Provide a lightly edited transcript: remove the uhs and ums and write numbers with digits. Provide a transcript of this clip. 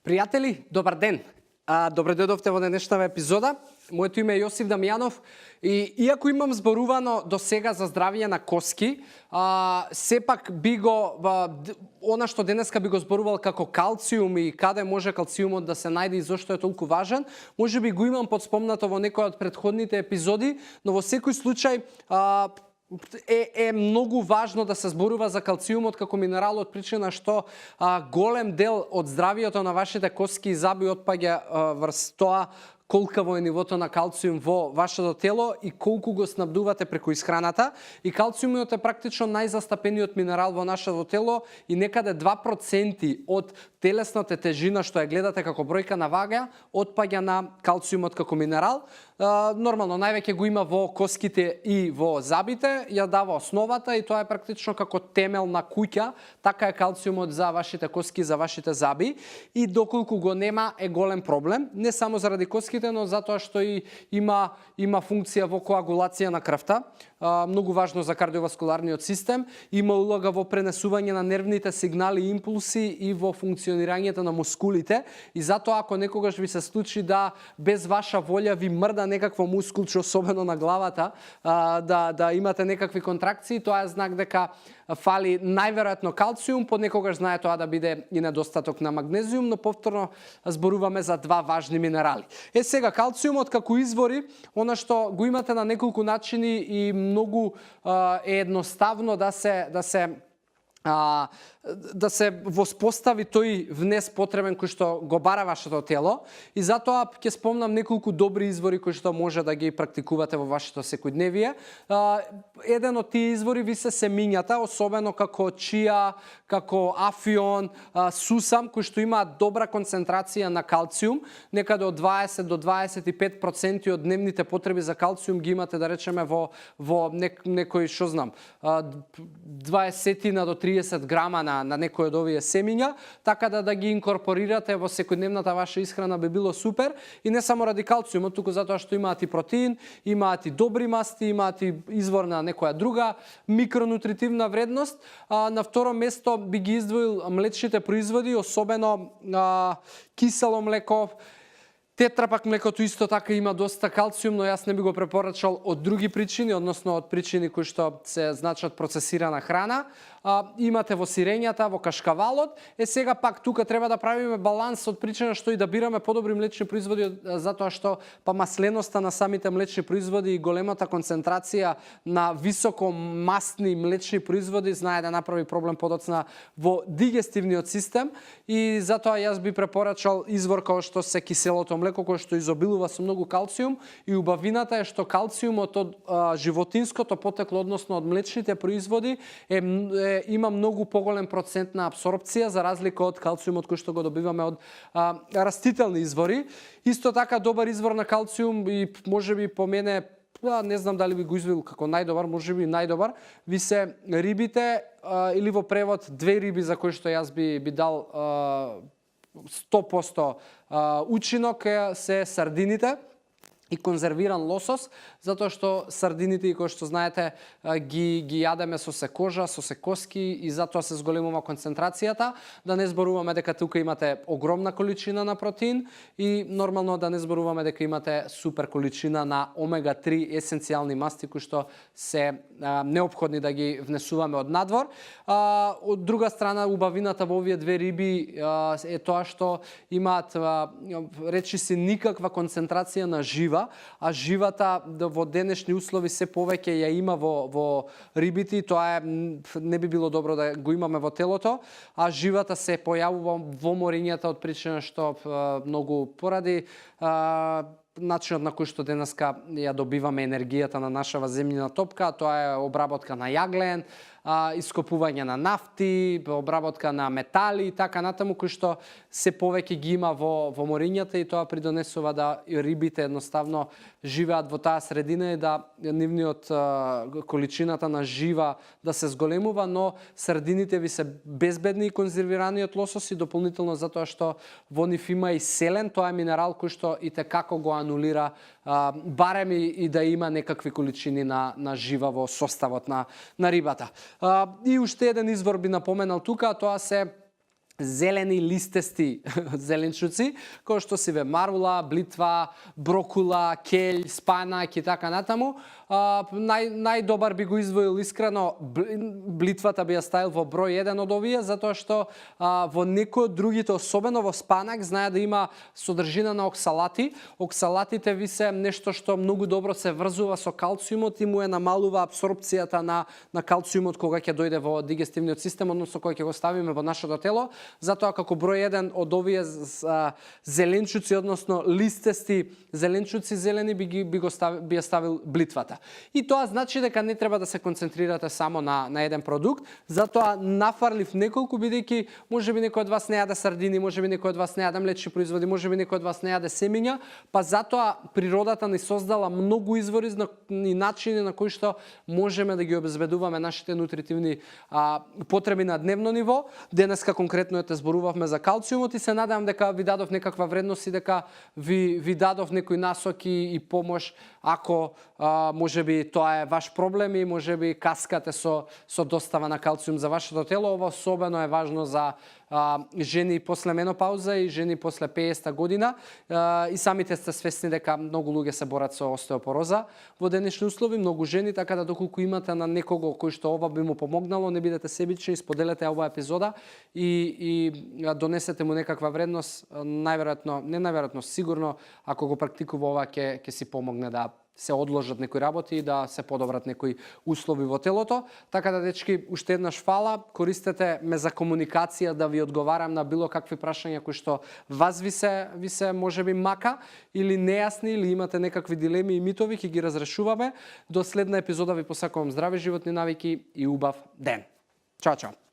Пријатели, добар ден. Добре дојдовте во денешната епизода. Моето име е Јосиф Дамјанов и иако имам зборувано до сега за здравје на коски, сепак би го она што денеска би го зборувал како калциум и каде може калциумот да се најде и зошто е толку важен, можеби го имам подспомнато во некој од претходните епизоди, но во секој случај е многу важно да се зборува за калциумот како минерал од причина што голем дел од здравието на вашите коски и заби отпаѓа врз тоа колкаво е нивото на калциум во вашето тело и колку го снабдувате преку исхраната. И калциумот е практично најзастапениот минерал во нашето тело и некаде 2% од телесната тежина што ја гледате како бројка на вага отпаѓа на калциумот како минерал. Нормално највеќе го има во коските и во забите, ја дава основата и тоа е практично како темел на куќа, така е калциумот за вашите коски, за вашите заби и доколку го нема е голем проблем, не само заради коските, но затоа што и има функција во коагулација на крвта, многу важно за кардиоваскуларниот систем, има улога во пренесување на нервните сигнали и импулси и во функционирањето на мускулите и затоа ако некогаш ви се случи да без ваша волја ви мрда некакво мускулче, особено на главата, да имате некакви контракции, тоа е знак дека фали најверојатно калциум, понекогаш знае тоа да биде и недостаток на магнезиум, но повторно зборуваме за два важни минерали. Сега калциумот како извори, она што го имате на неколку начини и многу е едноставно да се воспостави тој внес потребен кој што го бара вашето тело и затоа ќе спомнам неколку добри извори кои што може да ги практикувате во вашето секојдневие. Еден од тие извори ви се семињата, особено како чија, како афион, сусам, кои што имаат добра концентрација на калциум, некаде од 20 до 25% од дневните потреби за калциум ги имате, да речеме, во некој, што знам, 20 до 30 грама на некој од овие семиња, така да ги инкорпорирате во секојдневната ваша исхрана би било супер и не само ради калциумот, туку затоа што имаат и протеин, имаат и добри масти, имаат и извор на некоја друга микронутритивна вредност. На второ место би ги издвоил млечните производи, особено кисело млеко. Тетрапак млекото исто така има доста калциум, но јас не би го препорачал од други причини, односно од причини кои што се значат процесирана храна. Имате во сирењата, во кашкавалот. Сега пак тука треба да правиме баланс од причина што и да бираме подобри млечни производи, затоа што масленоста на самите млечни производи и големата концентрација на високо мастни млечни производи знае да направи проблем подоцна во дигестивниот систем и затоа јас би препорачал извор како што се киселото млеко, кое што изобилува со многу калциум и убавината е што калциумот од животинското потекло, односно од млечните производи има многу поголем процент на апсорбција за разлика од калциумот кој што го добиваме од растителни извори. Исто така добар извор на калциум и можеби по мене, не знам дали би го извил како најдобар, можеби најдобар, ви се рибите или во превод две риби за кои што јас би дал 100% учинок се сардините и конзервиран лосос, затоа што сардините, кои што знаете, ги јадеме со се кожа, со се коски и затоа се зголемува концентрацијата. Да не зборуваме дека тука имате огромна количина на протеин и нормално да не зборуваме дека имате супер количина на омега-3 есенцијални масти кои што се неопходни да ги внесуваме од надвор. Од друга страна, убавината во овие две риби е тоа што имаат, речи си, никаква концентрација на жива, а живата во денешни услови се повеќе ја има во рибите, тоа не би било добро да го имаме во телото, а живата се појавува во морињата од причина што многу поради начинот на кој што денеска ја добиваме енергијата на нашава земјина топка, тоа е обработка на јаглен, ископување на нафти, обработка на метали и така натаму, кои што се повеќе ги има во морињата и тоа придонесува да рибите едноставно живеат во таа средина и да нивниот количината на жива да се зголемува, но сардините ви се безбедни и конзервираниот лосос и дополнително затоа што во нив има и селен, тоа е минерал кој што и текако го анулира барем и да има некакви количини на жива во составот на рибата. И уште еден извор би напоменал тука, тоа се зелени листести зеленчуци, кои што си марула, блитва, брокула, келј, спанак и така натаму. Најдобар би го издвоил искрено блитвата би ја ставил во број 1 од овие, затоа што во некои од другите, особено во спанак, знае да има содржина на оксалати. Оксалатите ви се нешто што многу добро се врзува со калциумот и му е намалува апсорбцијата на калциумот кога ќе дојде во дигестивниот систем, односно кога ќе го ставиме во нашето тело. Затоа како број 1 од овие зеленчуци, односно листести зеленчуци зелени би ја ставил блитвата. И тоа значи дека не треба да се концентрирате само на еден продукт, затоа нафарлив неколку, бидејќи можеби некој од вас не јаде сардини, можеби некој од вас не јаде млечни производи, можеби некој од вас не јаде семиња, па затоа природата ни создала многу извори и начини на кои што можеме да ги обезбедуваме нашите нутритивни потреби на дневно ниво. Денеска конкретно зборувавме за калциумот и се надевам дека ви дадов некаква вредност и дека ви дадов некои насоки и помош ако можеби тоа е ваш проблем и можеби каскате со достава на калциум за вашето тело. Ова особено е важно за жени после менопауза и жени после 50 година. И самите сте свесни дека многу луѓе се борат со остеопороза во денешни услови, многу жени, така да доколку имате на некого кој што ова би му помогнало, не бидете себични, споделете оваа епизода и донесете му некаква вредност. Најверојатно, сигурно, ако го практикува ова, ќе си помогне да се одложат некои работи и да се подобрат некои услови во телото. Така да, дечки, уште еднаш фала. Користете ме за комуникација да ви одговарам на било какви прашања кои што вас ви се можеби мака или нејасни, или имате некакви дилеми и митови, ќе ги разрешуваме. До следна епизода ви посакувам здрави животни навики и убав ден. Чао, чао.